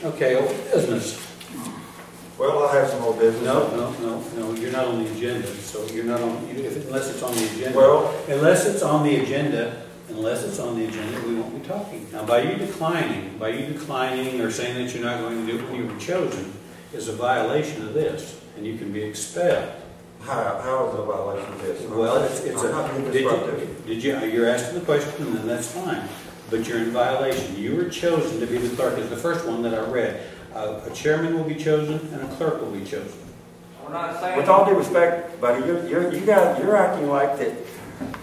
Okay, old business. Well, I have some more business. No, you're not on the agenda, so you're not on, unless it's on the agenda. Well, unless it's on the agenda, we won't be talking. Now, by you declining or saying that you're not going to do it when you were chosen is a violation of this, and you can be expelled. how is it a violation of this? Well, it's I'm not being disruptive. You're asking the question, and that's fine, but you're in violation. You were chosen to be the clerk, is the first one that I read. A chairman will be chosen, and a clerk will be chosen. We're not saying. With all due respect, buddy, you're acting like that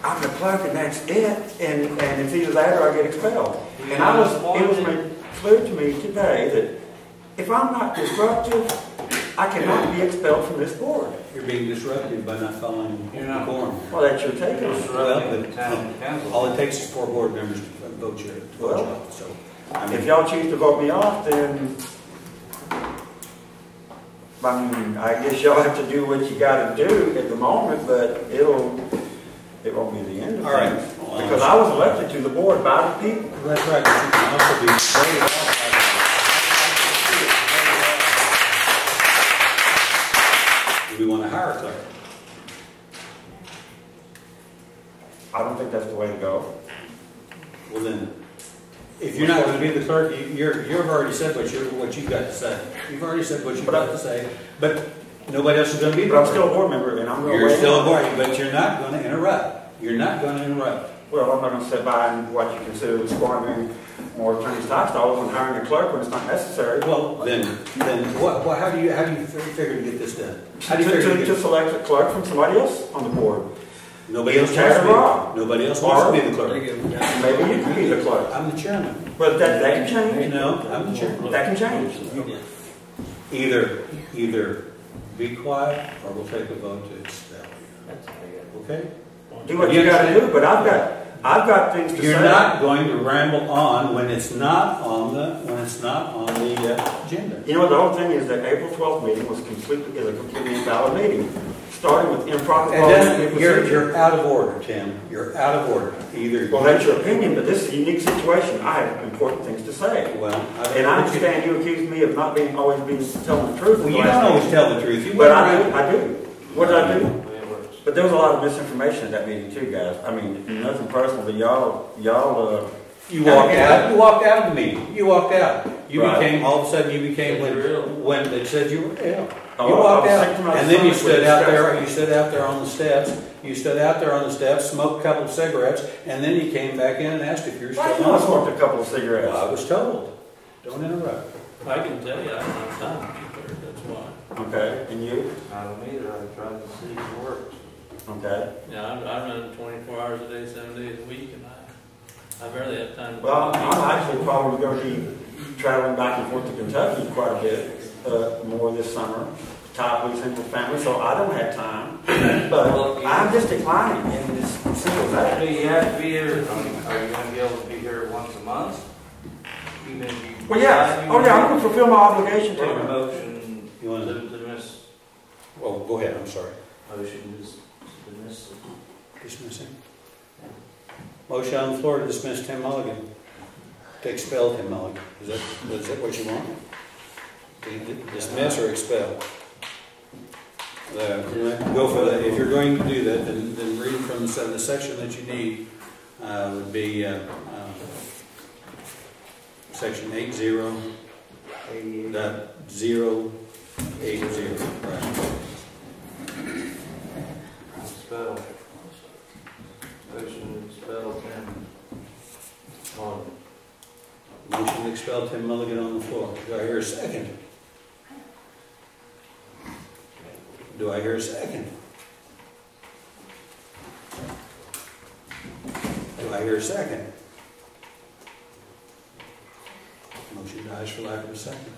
I'm the clerk and that's it, and it's either that or I get expelled. And it was made clear to me today that if I'm not disruptive, I cannot be expelled from this board. You're being disruptive by not following the quorum. Well, that's your take on it. Well, all it takes is 4 board members to vote you off. So, if y'all choose to vote me off, then I guess y'all have to do what you got to do at the moment, but it won't be the end of things. Well, because I was elected to the board by the people. That's right, but you can also be voted off by the... We want to hire a clerk. I don't think that's the way to go. Well then, if you're not going to be the clerk, you've already said what you've got to say. You've already said what you've got to say, but nobody else is going to be the clerk. But I'm still a board member, and I'm going to... You're still a board member, but you're not going to interrupt. You're not going to interrupt. Well, I'm not going to sit by and what you consider squandering more attorney's tax dollars and hiring a clerk when it's not necessary. Well, then what? How do you figure to get this done? How do you figure to select a clerk from somebody else on the board? Nobody else wants to be the clerk. Maybe you can be the clerk. I'm the chairman. But that can change. No, I'm the chairman. That can change. Either be quiet or we'll take a vote to expel you. Okay? Do what you got to do, but I've got things to say. You're not going to ramble on when it's not on the agenda. You know, the whole thing is that April 12th meeting is a completely invalid meeting, starting with improper policy. You're out of order, Tim. You're out of order. Well, that's your opinion, but this is a unique situation. I have important things to say. Well, and I understand you accuse me of not always telling the truth. Well, you don't always tell the truth. But I do. What did I do? But there was a lot of misinformation at that meeting too, guys. I mean, nothing personal, but y'all. You walked out. You walked out of the meeting. You walked out. You right. became all of a sudden. You became when they said you were ill. Oh, you walked out, and then you stood out there. You stood out there on the steps. You stood out there on the steps, smoked a couple of cigarettes, and then you came back in and asked if you're still on. I smoked a couple of cigarettes. Well, I was told. Don't interrupt. I can tell you, I don't have time to keep her. That's why. Okay, and you? I don't either. I try to see if it works. Okay. Yeah, I run 24 hours a day, 7 days a week, and I barely have time to... Well, I'm actually probably going to be traveling back and forth to Kentucky quite a bit more this summer, tie up loose ends with family, so I don't have time. But I'm just declining in this simple that. Do you have to be here? Are you going to be able to be here once a month? Well, yeah. Oh, yeah, I'm going to fulfill my obligation to Take a you. motion You want to... dismiss. Well, go ahead. I'm sorry. Motion is dismiss. Dismissing. Motion on the floor to dismiss Tim Mulligan. To expel Tim Mulligan. Is that what you want? To dismiss or expel? Go for that. If you're going to do that, then read from the section that you need. Would be section 80.080. Right. Expel. Motion to expel Tim Mulligan. Motion to expel Tim Mulligan on the floor. Do I hear a second? Do I hear a second? Do I hear a second? Motion dies for lack of a second.